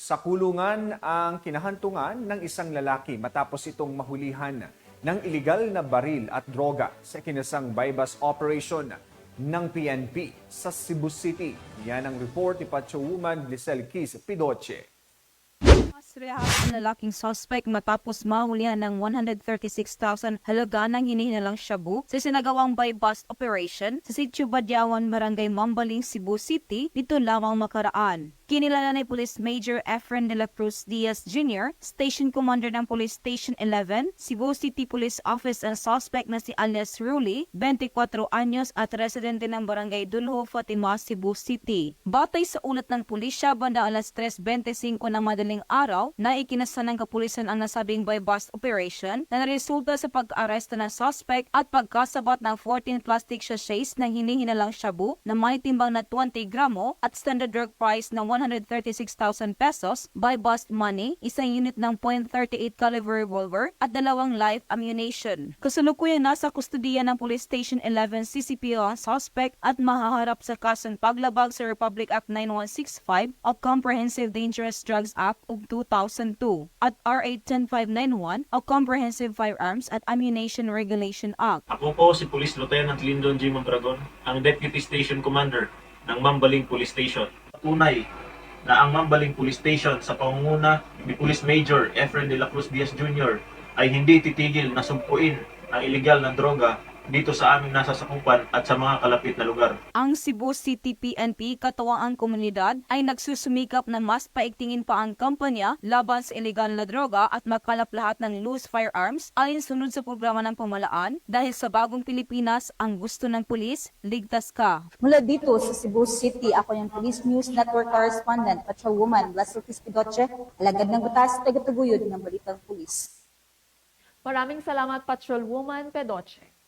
Sa kulungan ang kinahantungan ng isang lalaki matapos itong mahulihan ng iligal na baril at droga sa kinasang bypass operation ng PNP sa Cebu City. Yan ang report ni Patrolwoman Glisel Kiz Pidoche. Rehab ang lalaking suspect matapos mahulihan ng 136,000 halaga ng hinihinalang shabu sa sinagawang by-bust operation sa Sitio Badyawan, Barangay Mambaling, Cebu City dito lamang makaraan. Kinilala ni Police Major Efren de la Cruz Diaz Jr., Station Commander ng Police Station 11, Cebu City Police Office ang suspect na si alias Ruli, 24 anyos at residente ng Barangay Dulho, Fatima, Cebu City. Batay sa ulat ng pulisya, banda alas 3:25 ng madaling araw, na ikinasa ng kapulisan ang nasabing by-bust operation na naresulta sa pag-aresto ng suspect at pagkasabat ng 14 plastic sachets ng hinihinalang shabu na may timbang na 20 gramo at standard drug price na 136,000 pesos, by-bust money, isang unit ng .38 caliber revolver at 2 live ammunition. Kasalukuyang nasa kustudiya ng Police Station 11 CCPO ang suspect at mahaharap sa kasong paglabag sa Republic Act 9165 o Comprehensive Dangerous Drugs Act of 2002 at RA 10591 o Comprehensive Firearms at Ammunition Regulation Act. Ako po si Police Lieutenant Lyndon G. Mondragon, ang Deputy Station Commander ng Mambaling Police Station. Tunay na ang Mambaling Police Station sa pangunguna ni Police Major Efren de la Cruz Diaz Jr. ay hindi titigil na sumpuin ang iligal na droga dito sa aming nasasakupan at sa mga kalapit na lugar. Ang Cebu City PNP katuwang komunidad ay nagsusumikap na mas paigtingin pa ang kampanya laban sa iligal na droga at makalap lahat ng loose firearms alinsunod sa programa ng pamahalaan dahil sa bagong Pilipinas ang gusto ng pulis, ligtas ka. Mula dito sa Cebu City, ako yung Police News Network Correspondent, Patrolwoman Glisel Kiz Pidoche, alagad ng batas, tagataguyod ng Balitang Pulis. Maraming salamat, Patrolwoman Pidoche.